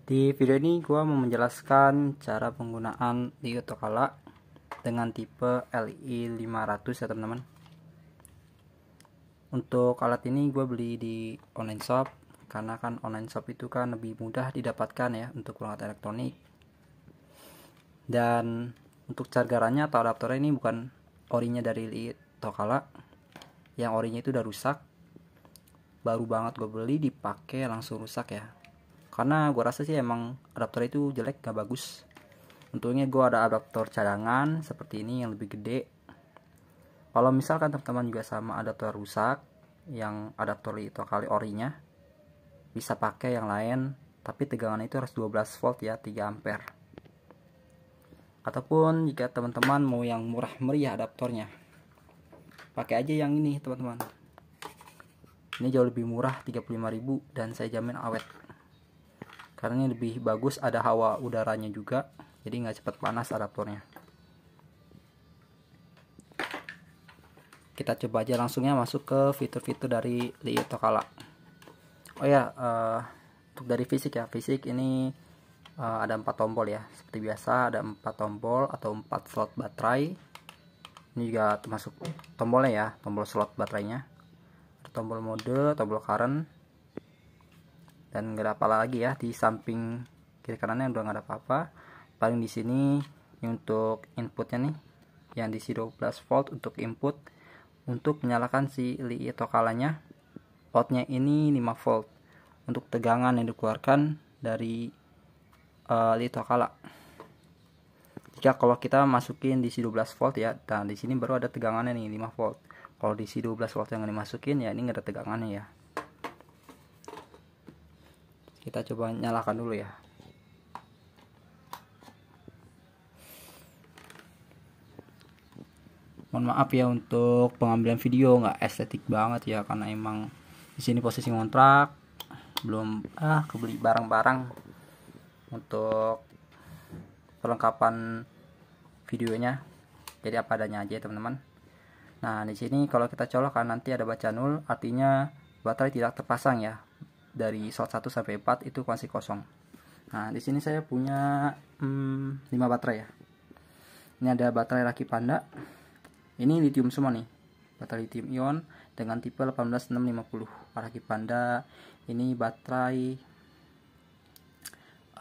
Di video ini gue mau menjelaskan cara penggunaan Li Autocala dengan tipe Li 500 ya teman-teman. Untuk alat ini gue beli di online shop, karena kan online shop itu kan lebih mudah didapatkan ya untuk perangkat elektronik. Dan untuk chargerannya atau adaptornya ini bukan orinya dari Li Autocala, yang orinya itu udah rusak, baru banget gue beli, dipakai langsung rusak ya. Karena gue rasa sih emang adaptor itu jelek, gak bagus. Untungnya gue ada adaptor cadangan seperti ini yang lebih gede. Kalau misalkan teman-teman juga sama adaptor rusak, yang adaptor itu kali orinya, bisa pakai yang lain, tapi tegangan itu harus 12 volt ya, 3 ampere. Ataupun jika teman-teman mau yang murah meriah adaptornya, pakai aja yang ini teman-teman. Ini jauh lebih murah, 35.000, dan saya jamin awet. Karena ini lebih bagus, ada hawa udaranya juga, jadi nggak cepat panas adaptornya. Kita coba aja langsungnya masuk ke fitur-fitur dari Li Autocala. Oh ya, untuk dari fisik ya, fisik ini ada 4 tombol ya, seperti biasa ada 4 tombol atau 4 slot baterai. Ini juga termasuk tombolnya ya, tombol slot baterainya. Ada tombol mode, tombol current, dan nggak ada apa lagi ya. Di samping kiri kanannya udah nggak ada apa-apa. Paling di sini ini untuk inputnya nih, yang diisi 12 volt untuk input. Untuk menyalakan si Li Autocalanya, outnya ini 5 volt untuk tegangan yang dikeluarkan dari Li Autocala. Jika kalau kita masukin di 12 volt ya, dan di sini baru ada tegangannya nih 5 volt. Kalau di 12 volt yang dimasukin ya, ini nggak ada tegangannya ya. Kita coba nyalakan dulu ya. Mohon maaf ya untuk pengambilan video nggak estetik banget ya, karena emang di sini posisi ngontrak, belum kebeli barang-barang untuk perlengkapan videonya. Jadi apa adanya aja teman-teman. Nah, di sini kalau kita colok kan nanti ada baca 0, artinya baterai tidak terpasang ya. Dari slot 1 sampai 4 itu masih kosong. Nah, di sini saya punya 5 baterai ya. Ini ada baterai Lucky Panda. Ini lithium semua nih. Baterai lithium ion dengan tipe 18650. Lucky Panda ini baterai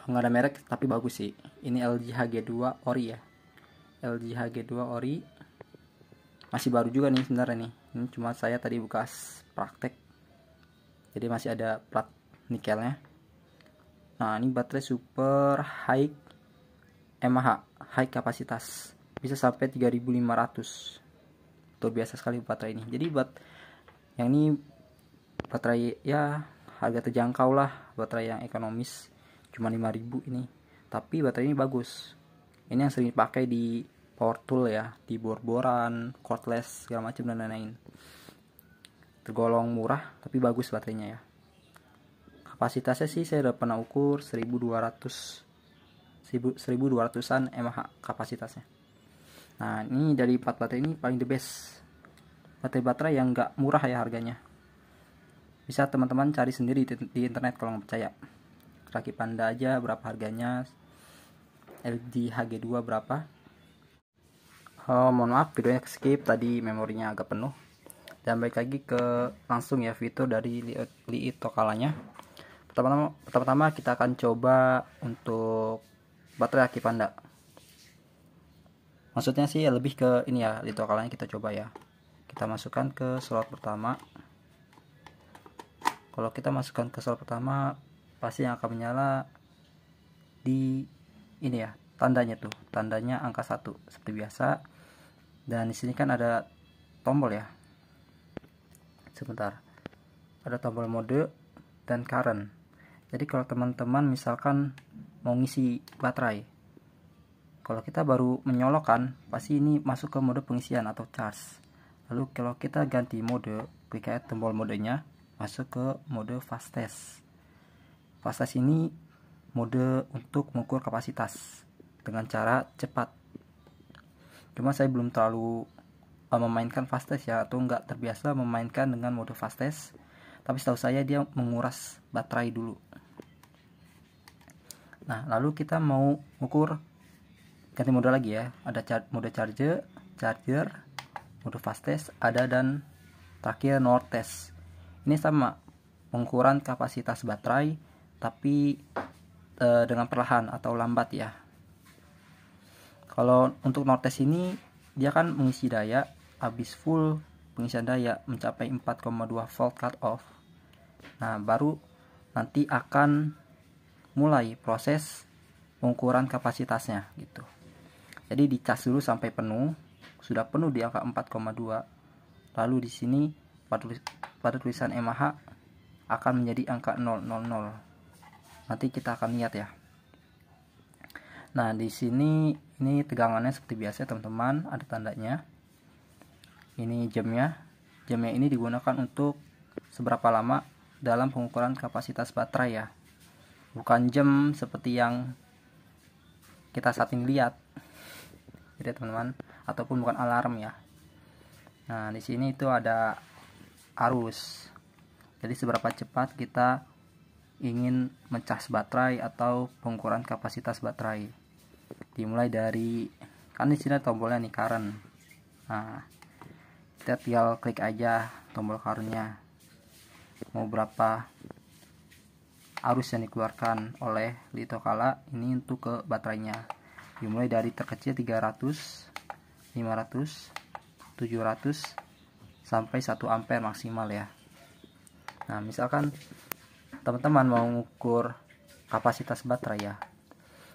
nggak ada merek tapi bagus sih. Ini LG HG2 ori ya. LG HG2 ori. Masih baru juga nih sebenarnya nih. Ini cuma saya tadi bekas praktek, jadi masih ada plat nikelnya. Nah, ini baterai super high mAh, high kapasitas, bisa sampai 3500. Tuh biasa sekali baterai ini. Jadi buat yang ini baterai ya harga terjangkau lah, baterai yang ekonomis, cuma 5000 ini. Tapi baterai ini bagus. Ini yang sering dipakai di power tool ya, di bor-boran, cordless segala macam dan lain-lain. Tergolong murah tapi bagus baterainya ya. Kapasitasnya sih saya udah pernah ukur 1200-an mAh kapasitasnya. Nah, ini dari 4 baterai ini paling the best. Baterai-baterai yang nggak murah ya harganya. Bisa teman-teman cari sendiri di internet kalau nggak percaya. Lucky Panda aja berapa harganya, LG HG2 berapa. Mohon maaf videonya skip, tadi memorinya agak penuh. Dan balik lagi ke langsung ya fitur dari Li Autocalanya. Pertama-tama kita akan coba untuk baterai Lucky Panda. Maksudnya sih lebih ke ini ya, Li Autocalanya kita coba ya. Kita masukkan ke slot pertama. Kalau kita masukkan ke slot pertama, pasti yang akan menyala di ini ya, tandanya tuh, tandanya angka 1 seperti biasa. Dan di sini kan ada tombol ya. Sebentar, ada tombol mode dan current. Jadi kalau teman-teman misalkan mau ngisi baterai, kalau kita baru menyolokkan, pasti ini masuk ke mode pengisian atau charge. Lalu kalau kita ganti mode, klik tombol modenya, masuk ke mode fast test. Fast test ini mode untuk mengukur kapasitas dengan cara cepat. Cuma saya belum terlalu memainkan fast test ya, atau nggak terbiasa memainkan dengan mode fast test. Tapi setahu saya dia menguras baterai dulu. Nah, lalu kita mau ukur, ganti mode lagi ya. Ada mode charger, mode fast test ada, dan terakhir no test. Ini sama, pengukuran kapasitas baterai tapi dengan perlahan atau lambat ya. Kalau untuk no test ini dia kan mengisi daya, habis full pengisian daya mencapai 4,2 volt cut off. Nah, baru nanti akan mulai proses pengukuran kapasitasnya gitu. Jadi dicas dulu sampai penuh. Sudah penuh di angka 4,2. Lalu di sini pada tulisan mAh akan menjadi angka 000. Nanti kita akan lihat ya. Nah, di sini ini tegangannya seperti biasa teman-teman, ada tandanya. Ini jamnya. Jamnya ini digunakan untuk seberapa lama dalam pengukuran kapasitas baterai ya. Bukan jam seperti yang kita setting lihat. Gitu teman-teman, ataupun bukan alarm ya. Nah, di sini itu ada arus. Jadi seberapa cepat kita ingin mencas baterai atau pengukuran kapasitas baterai. Dimulai dari, kan di sini tombolnya nih, current. Nah, kita tinggal klik aja tombol currentnya. Mau berapa arus yang dikeluarkan oleh Litokala ini untuk ke baterainya. Dimulai dari terkecil 300, 500, 700 sampai 1 ampere maksimal ya. Nah, misalkan teman-teman mau mengukur kapasitas baterai ya.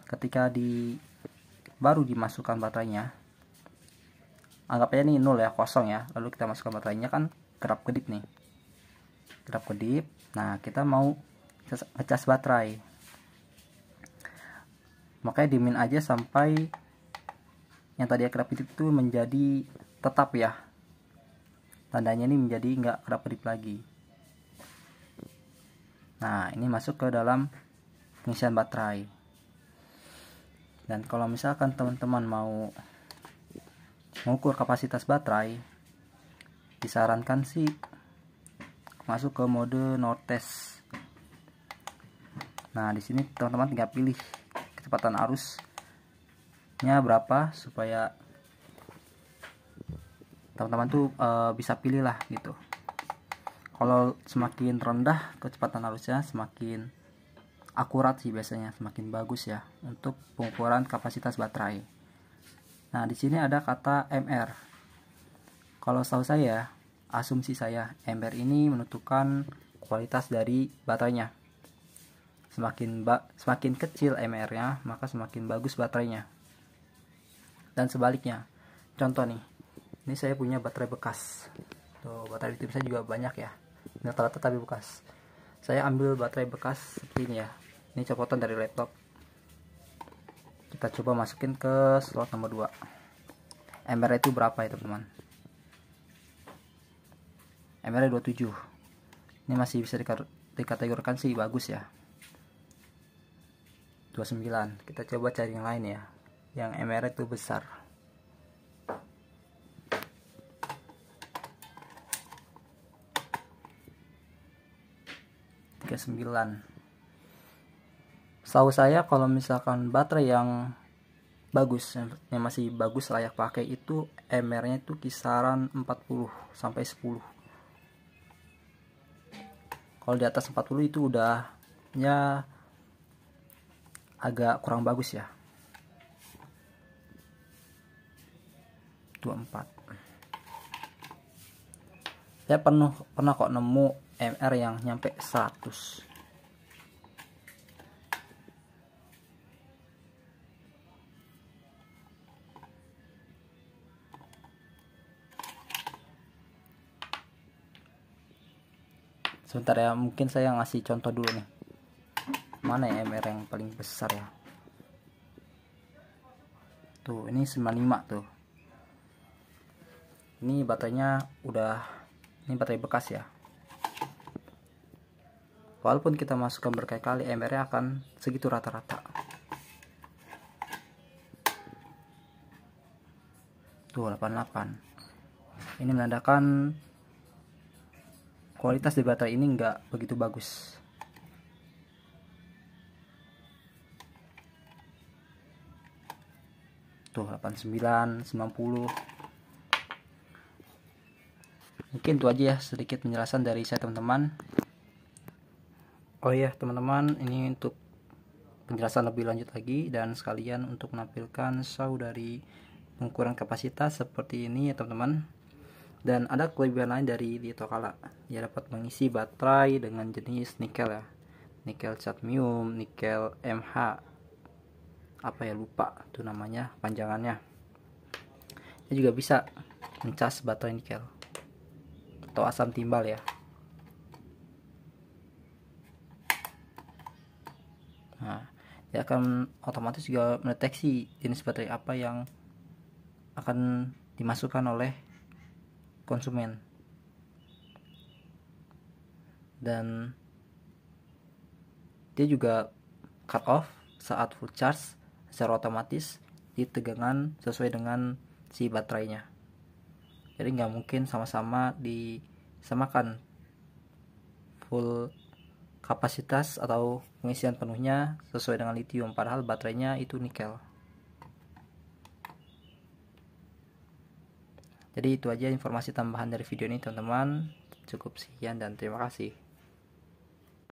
Ketika baru dimasukkan baterainya, anggap aja nih 0 ya, kosong ya. Lalu kita masukkan baterainya, kan kerap kedip nih. Kerap kedip. Nah, kita mau ngecas baterai. Makanya dimin aja sampai yang tadi kerap kedip itu menjadi tetap ya. Tandanya ini menjadi nggak kerap kedip lagi. Nah, ini masuk ke dalam pengisian baterai. Dan kalau misalkan teman-teman mau mengukur kapasitas baterai, disarankan sih masuk ke mode no test. Nah, di sini teman-teman tinggal pilih kecepatan arusnya berapa supaya teman-teman tuh bisa pilih lah gitu. Kalau semakin rendah kecepatan arusnya, semakin akurat sih biasanya, semakin bagus ya untuk pengukuran kapasitas baterai. Nah, di sini ada kata MR. Kalau tahu saya, asumsi saya, MR ini menentukan kualitas dari baterainya. Semakin kecil MR-nya, maka semakin bagus baterainya. Dan sebaliknya. Contoh nih, ini saya punya baterai bekas. Tuh, baterai lithium saya juga banyak ya. Ini rata-rata tapi bekas. Saya ambil baterai bekas seperti ini ya. Ini copotan dari laptop. Kita coba masukin ke slot nomor 2. MR itu berapa ya teman-teman? MR 27. Ini masih bisa dikategorikan sih bagus ya. 29. Kita coba cari yang lain ya, yang MR itu besar. 39. Setahu saya kalau misalkan baterai yang bagus, yang masih bagus layak pakai itu MR-nya itu kisaran 40 sampai 10. Kalau di atas 40 itu udah ya agak kurang bagus ya. 24. Saya pernah kok nemu MR yang nyampe 100. Sebentar ya, mungkin saya ngasih contoh dulu nih. Mana ya MR yang paling besar ya? Tuh, ini 95 tuh. Ini baterainya ini baterai bekas ya. Walaupun kita masukkan berkali-kali, MR-nya akan segitu rata-rata. Tuh, 88. Ini menandakan kualitas di baterai ini nggak begitu bagus. tuh 89, 90. Mungkin itu aja ya sedikit penjelasan dari saya teman-teman. Oh iya teman-teman, ini untuk penjelasan lebih lanjut lagi dan sekalian untuk menampilkan show dari pengukuran kapasitas seperti ini ya teman-teman. Dan ada kelebihan lain dari litokala, dia dapat mengisi baterai dengan jenis nikel ya, nikel cadmium, nikel MH, apa ya lupa tuh namanya panjangannya. Dia juga bisa mencas baterai nikel atau asam timbal ya. Nah, dia akan otomatis juga mendeteksi jenis baterai apa yang akan dimasukkan oleh konsumen, dan dia juga cut off saat full charge secara otomatis di tegangan sesuai dengan si baterainya. Jadi nggak mungkin sama-sama disamakan full kapasitas atau pengisian penuhnya sesuai dengan lithium padahal baterainya itu nikel. Jadi itu aja informasi tambahan dari video ini teman-teman. Cukup sekian dan terima kasih.